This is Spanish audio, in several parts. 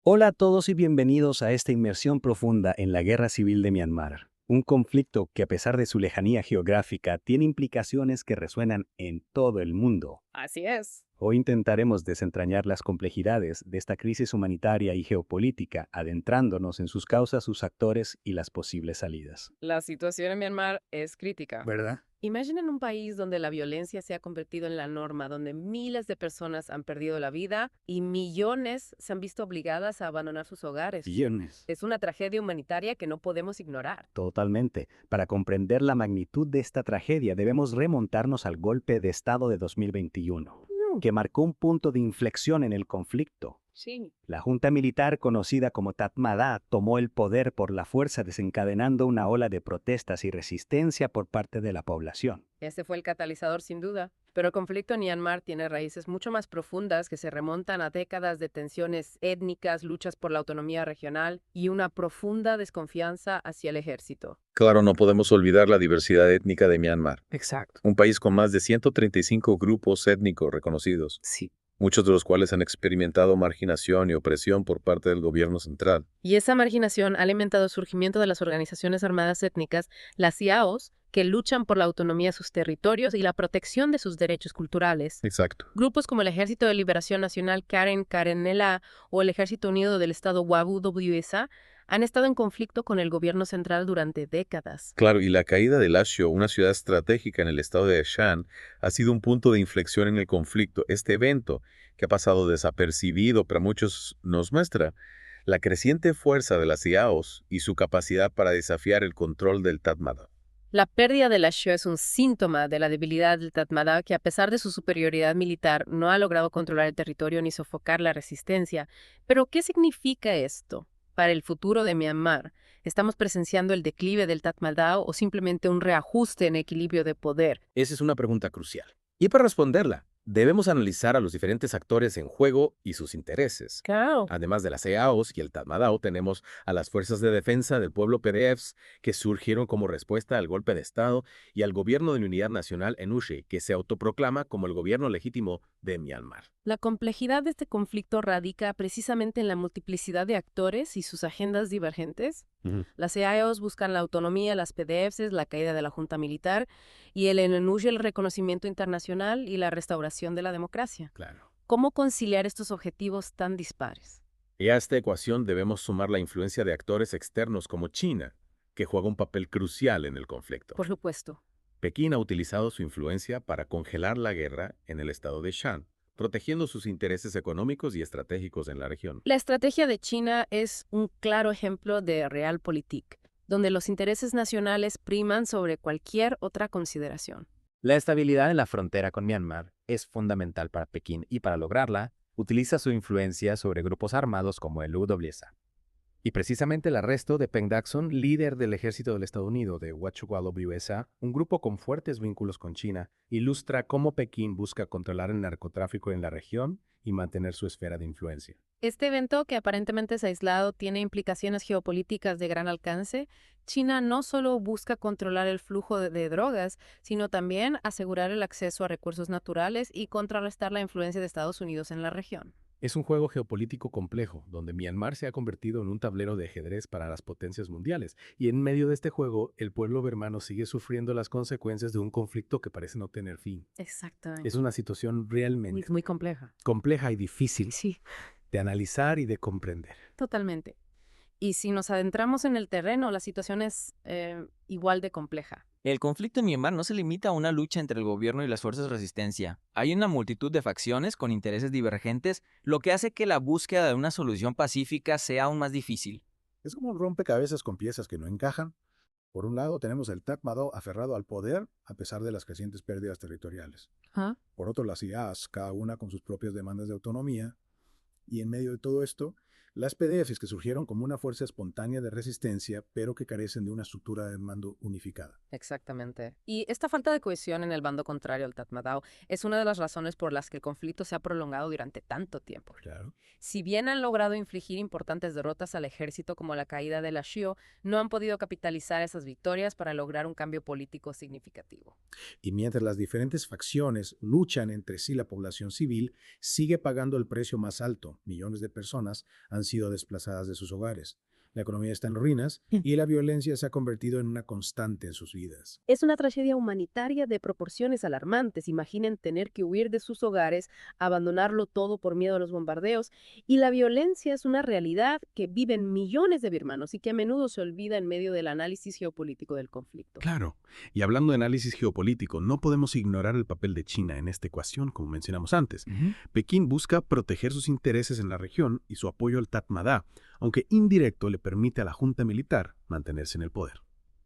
Hola a todos y bienvenidos a esta inmersión profunda en la Guerra Civil de Myanmar, un conflicto que a pesar de su lejanía geográfica tiene implicaciones que resuenan en todo el mundo. Así es. Hoy intentaremos desentrañar las complejidades de esta crisis humanitaria y geopolítica, adentrándonos en sus causas, sus actores y las posibles salidas. La situación en Myanmar es crítica. ¿Verdad? Imaginen un país donde la violencia se ha convertido en la norma, donde miles de personas han perdido la vida y millones se han visto obligadas a abandonar sus hogares. Millones. Es una tragedia humanitaria que no podemos ignorar. Totalmente. Para comprender la magnitud de esta tragedia debemos remontarnos al golpe de Estado de 2021, que marcó un punto de inflexión en el conflicto. Sí. La junta militar conocida como Tatmadaw tomó el poder por la fuerza, desencadenando una ola de protestas y resistencia por parte de la población. Ese fue el catalizador sin duda. Pero el conflicto en Myanmar tiene raíces mucho más profundas que se remontan a décadas de tensiones étnicas, luchas por la autonomía regional y una profunda desconfianza hacia el ejército. Claro, no podemos olvidar la diversidad étnica de Myanmar, Exacto. un país con más de 135 grupos étnicos reconocidos, Sí. muchos de los cuales han experimentado marginación y opresión por parte del gobierno central. Y esa marginación ha alimentado el surgimiento de las organizaciones armadas étnicas, las IAOs, que luchan por la autonomía de sus territorios y la protección de sus derechos culturales. Exacto. Grupos como el Ejército de Liberación Nacional Karen Karenela o el Ejército Unido del Estado Wabu WSA han estado en conflicto con el gobierno central durante décadas. Claro, y la caída de Lashio, una ciudad estratégica en el estado de Shan, ha sido un punto de inflexión en el conflicto. Este evento, que ha pasado desapercibido para muchos, nos muestra la creciente fuerza de las IAOs y su capacidad para desafiar el control del Tatmadaw. La pérdida de la Shio es un síntoma de la debilidad del Tatmadaw que, a pesar de su superioridad militar, no ha logrado controlar el territorio ni sofocar la resistencia. Pero, ¿qué significa esto para el futuro de Myanmar? ¿Estamos presenciando el declive del Tatmadaw o simplemente un reajuste en equilibrio de poder? Esa es una pregunta crucial. Y para responderla, debemos analizar a los diferentes actores en juego y sus intereses. Claro. Además de las EAOs y el Tatmadaw, tenemos a las Fuerzas de Defensa del Pueblo PDFs, que surgieron como respuesta al golpe de Estado, y al Gobierno de Unidad Nacional en Ushe, que se autoproclama como el gobierno legítimo de Myanmar. La complejidad de este conflicto radica precisamente en la multiplicidad de actores y sus agendas divergentes. Ujú. Las CIOs buscan la autonomía, las PDFs, la caída de la junta militar, y el ENUSH el reconocimiento internacional y la restauración de la democracia. Claro. ¿Cómo conciliar estos objetivos tan dispares? Y a esta ecuación debemos sumar la influencia de actores externos como China, que juega un papel crucial en el conflicto. Por supuesto. Pekín ha utilizado su influencia para congelar la guerra en el estado de Shan, protegiendo sus intereses económicos y estratégicos en la región. La estrategia de China es un claro ejemplo de realpolitik, donde los intereses nacionales priman sobre cualquier otra consideración. La estabilidad en la frontera con Myanmar es fundamental para Pekín y para lograrla, utiliza su influencia sobre grupos armados como el UWSA. Y precisamente el arresto de Peng Dakson, líder del ejército del Estado Unido de Wachukual WSA, un grupo con fuertes vínculos con China, ilustra cómo Pekín busca controlar el narcotráfico en la región y mantener su esfera de influencia. Este evento, que aparentemente es aislado, tiene implicaciones geopolíticas de gran alcance. China no solo busca controlar el flujo de drogas, sino también asegurar el acceso a recursos naturales y contrarrestar la influencia de Estados Unidos en la región. Es un juego geopolítico complejo, donde Myanmar se ha convertido en un tablero de ajedrez para las potencias mundiales, y en medio de este juego, el pueblo birmano sigue sufriendo las consecuencias de un conflicto que parece no tener fin. Exactamente. Es una situación realmente Muy compleja. compleja y difícil Sí, de analizar y de comprender. totalmente. Y si nos adentramos en el terreno, la situación es igual de compleja. El conflicto en Myanmar no se limita a una lucha entre el gobierno y las fuerzas de resistencia. Hay una multitud de facciones con intereses divergentes, lo que hace que la búsqueda de una solución pacífica sea aún más difícil. Es como un rompecabezas con piezas que no encajan. Por un lado tenemos el Tatmadaw aferrado al poder a pesar de las crecientes pérdidas territoriales. ¿Ah? Por otro, las IAs, cada una con sus propias demandas de autonomía. Y en medio de todo esto, las PDFs que surgieron como una fuerza espontánea de resistencia, pero que carecen de una estructura de mando unificada. Exactamente. Y esta falta de cohesión en el bando contrario al Tatmadaw es una de las razones por las que el conflicto se ha prolongado durante tanto tiempo. Claro. Si bien han logrado infligir importantes derrotas al ejército como la caída de la Shio, no han podido capitalizar esas victorias para lograr un cambio político significativo. Y mientras las diferentes facciones luchan entre sí, la población civil sigue pagando el precio más alto. Millones de personas han han sido desplazadas de sus hogares. La economía está en ruinas y la violencia se ha convertido en una constante en sus vidas. Es una tragedia humanitaria de proporciones alarmantes. Imaginen tener que huir de sus hogares, abandonarlo todo por miedo a los bombardeos. Y la violencia es una realidad que viven millones de birmanos y que a menudo se olvida en medio del análisis geopolítico del conflicto. Claro, y hablando de análisis geopolítico, no podemos ignorar el papel de China en esta ecuación, como mencionamos antes. Pekín busca proteger sus intereses en la región y su apoyo al Tatmadaw, aunque indirecto le permite a la junta militar mantenerse en el poder.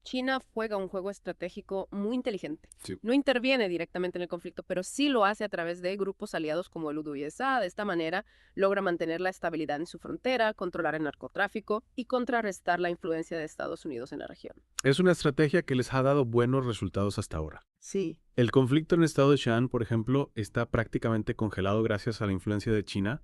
China juega un juego estratégico muy inteligente. Sí. No interviene directamente en el conflicto, pero sí lo hace a través de grupos aliados como el UDSA. De esta manera, logra mantener la estabilidad en su frontera, controlar el narcotráfico y contrarrestar la influencia de Estados Unidos en la región. Es una estrategia que les ha dado buenos resultados hasta ahora. Sí. El conflicto en el estado de Shan, por ejemplo, está prácticamente congelado gracias a la influencia de China,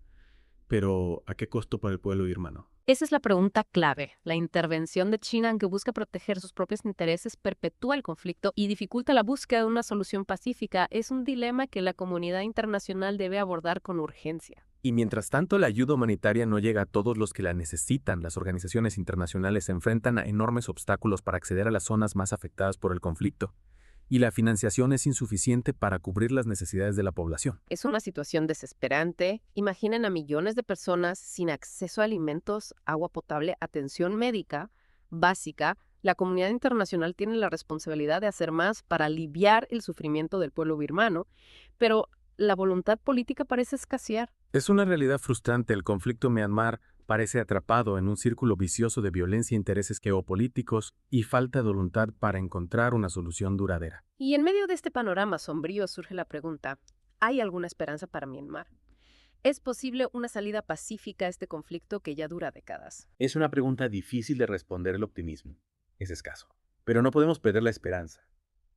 pero ¿a qué costo para el pueblo birmano? Esa es la pregunta clave. La intervención de China, aunque busca proteger sus propios intereses, perpetúa el conflicto y dificulta la búsqueda de una solución pacífica. Es un dilema que la comunidad internacional debe abordar con urgencia. Y mientras tanto, la ayuda humanitaria no llega a todos los que la necesitan. Las organizaciones internacionales se enfrentan a enormes obstáculos para acceder a las zonas más afectadas por el conflicto. Y la financiación es insuficiente para cubrir las necesidades de la población. Es una situación desesperante. Imaginen a millones de personas sin acceso a alimentos, agua potable, atención médica básica. La comunidad internacional tiene la responsabilidad de hacer más para aliviar el sufrimiento del pueblo birmano, pero la voluntad política parece escasear. Es una realidad frustrante. El conflicto en Myanmar parece atrapado en un círculo vicioso de violencia, intereses geopolíticos y falta de voluntad para encontrar una solución duradera. Y en medio de este panorama sombrío surge la pregunta, ¿hay alguna esperanza para Myanmar? ¿Es posible una salida pacífica a este conflicto que ya dura décadas? Es una pregunta difícil de responder. El optimismo es escaso, pero no podemos perder la esperanza.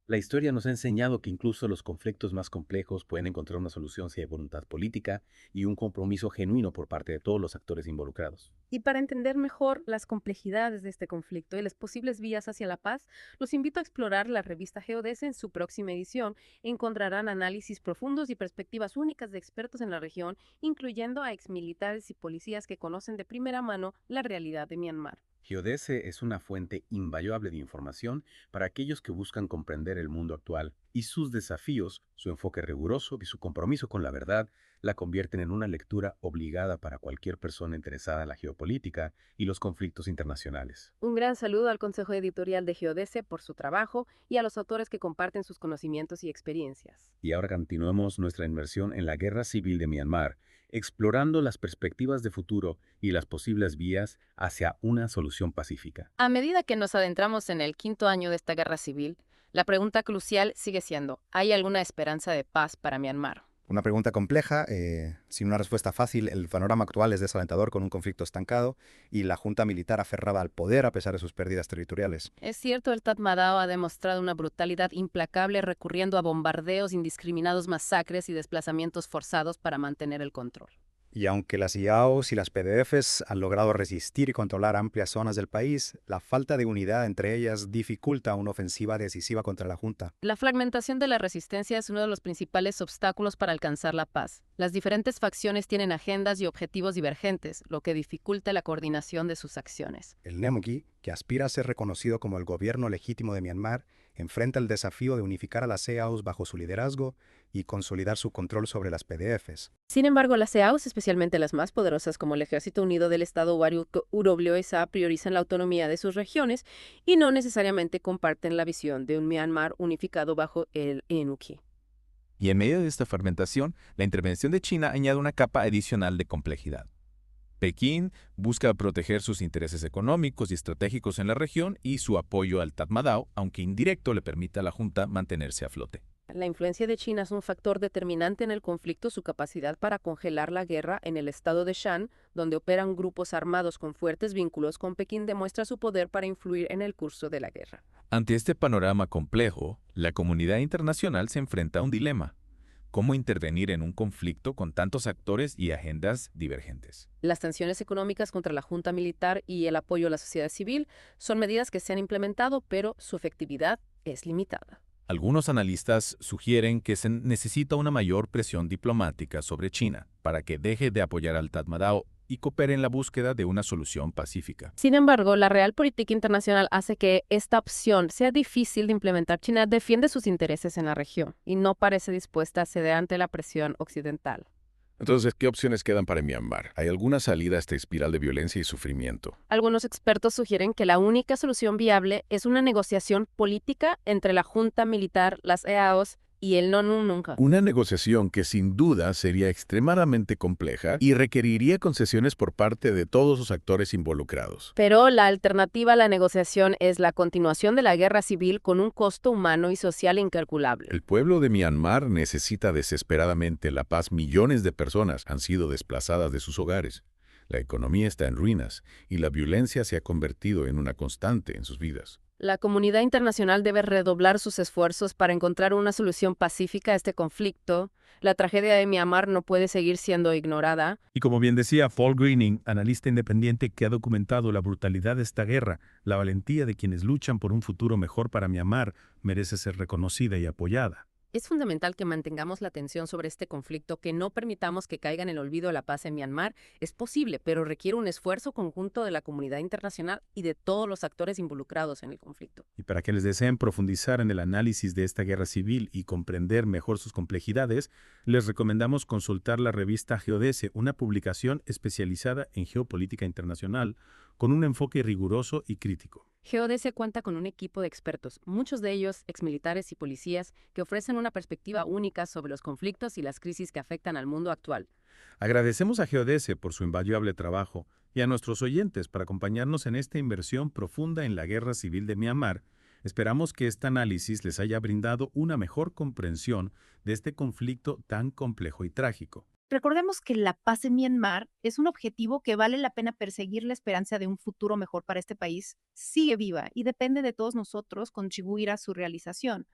La historia nos ha enseñado que incluso los conflictos más complejos pueden encontrar una solución si hay voluntad política y un compromiso genuino por parte de todos los actores involucrados. Y para entender mejor las complejidades de este conflicto y las posibles vías hacia la paz, los invito a explorar la revista Geodese en su próxima edición. Encontrarán análisis profundos y perspectivas únicas de expertos en la región, incluyendo a exmilitares y policías que conocen de primera mano la realidad de Myanmar. Geodese es una fuente invaluable de información para aquellos que buscan comprender el mundo actual y sus desafíos. Su enfoque riguroso y su compromiso con la verdad la convierten en una lectura obligada para cualquier persona interesada en la geopolítica y los conflictos internacionales. Un gran saludo al Consejo Editorial de Geodese por su trabajo y a los autores que comparten sus conocimientos y experiencias. Y ahora continuemos nuestra inmersión en la guerra civil de Myanmar, explorando las perspectivas de futuro y las posibles vías hacia una solución pacífica. A medida que nos adentramos en el 5º año de esta guerra civil, la pregunta crucial sigue siendo, ¿hay alguna esperanza de paz para Myanmar? Una pregunta compleja, sin una respuesta fácil. El panorama actual es desalentador, con un conflicto estancado y la junta militar aferrada al poder a pesar de sus pérdidas territoriales. Es cierto, el Tatmadaw ha demostrado una brutalidad implacable recurriendo a bombardeos indiscriminados, masacres y desplazamientos forzados para mantener el control. Y aunque las IAOs y las PDFs han logrado resistir y controlar amplias zonas del país, la falta de unidad entre ellas dificulta una ofensiva decisiva contra la junta. La fragmentación de la resistencia es uno de los principales obstáculos para alcanzar la paz. Las diferentes facciones tienen agendas y objetivos divergentes, lo que dificulta la coordinación de sus acciones. El Nemogi, que aspira a ser reconocido como el gobierno legítimo de Myanmar, enfrenta el desafío de unificar a las EAOs bajo su liderazgo y consolidar su control sobre las PDFs. Sin embargo, las EAOs, especialmente las más poderosas como el Ejército Unido del Estado UWSA, priorizan la autonomía de sus regiones y no necesariamente comparten la visión de un Myanmar unificado bajo el NUG. Y en medio de esta fragmentación, la intervención de China añade una capa adicional de complejidad. Pekín busca proteger sus intereses económicos y estratégicos en la región y su apoyo al Tatmadaw, aunque indirecto, le permite a la junta mantenerse a flote. La influencia de China es un factor determinante en el conflicto. Su capacidad para congelar la guerra en el estado de Shan, donde operan grupos armados con fuertes vínculos con Pekín, demuestra su poder para influir en el curso de la guerra. Ante este panorama complejo, la comunidad internacional se enfrenta a un dilema: ¿cómo intervenir en un conflicto con tantos actores y agendas divergentes? Las sanciones económicas contra la junta militar y el apoyo a la sociedad civil son medidas que se han implementado, pero su efectividad es limitada. Algunos analistas sugieren que se necesita una mayor presión diplomática sobre China para que deje de apoyar al Tatmadaw y coopere en la búsqueda de una solución pacífica. Sin embargo, la real política internacional hace que esta opción sea difícil de implementar. China defiende sus intereses en la región y no parece dispuesta a ceder ante la presión occidental. Entonces, ¿qué opciones quedan para Myanmar? ¿Hay alguna salida a esta espiral de violencia y sufrimiento? Algunos expertos sugieren que la única solución viable es una negociación política entre la junta militar, las EAOs y el nunca. Una negociación que sin duda sería extremadamente compleja y requeriría concesiones por parte de todos los actores involucrados. Pero la alternativa a la negociación es la continuación de la guerra civil con un costo humano y social incalculable. El pueblo de Myanmar necesita desesperadamente la paz. Millones de personas han sido desplazadas de sus hogares. La economía está en ruinas y la violencia se ha convertido en una constante en sus vidas. La comunidad internacional debe redoblar sus esfuerzos para encontrar una solución pacífica a este conflicto. La tragedia de Myanmar no puede seguir siendo ignorada. Y como bien decía Paul Greening, analista independiente que ha documentado la brutalidad de esta guerra, la valentía de quienes luchan por un futuro mejor para Myanmar merece ser reconocida y apoyada. Es fundamental que mantengamos la atención sobre este conflicto, que no permitamos que caiga en el olvido la paz en Myanmar. Es posible, pero requiere un esfuerzo conjunto de la comunidad internacional y de todos los actores involucrados en el conflicto. Y para quienes deseen profundizar en el análisis de esta guerra civil y comprender mejor sus complejidades, les recomendamos consultar la revista Geodese, una publicación especializada en geopolítica internacional, con un enfoque riguroso y crítico. Geodese cuenta con un equipo de expertos, muchos de ellos exmilitares y policías, que ofrecen una perspectiva única sobre los conflictos y las crisis que afectan al mundo actual. Agradecemos a Geodese por su invaluable trabajo y a nuestros oyentes por acompañarnos en esta inmersión profunda en la guerra civil de Myanmar. Esperamos que este análisis les haya brindado una mejor comprensión de este conflicto tan complejo y trágico. Recordemos que la paz en Myanmar es un objetivo que vale la pena perseguir. La esperanza de un futuro mejor para este país sigue viva y depende de todos nosotros contribuir a su realización.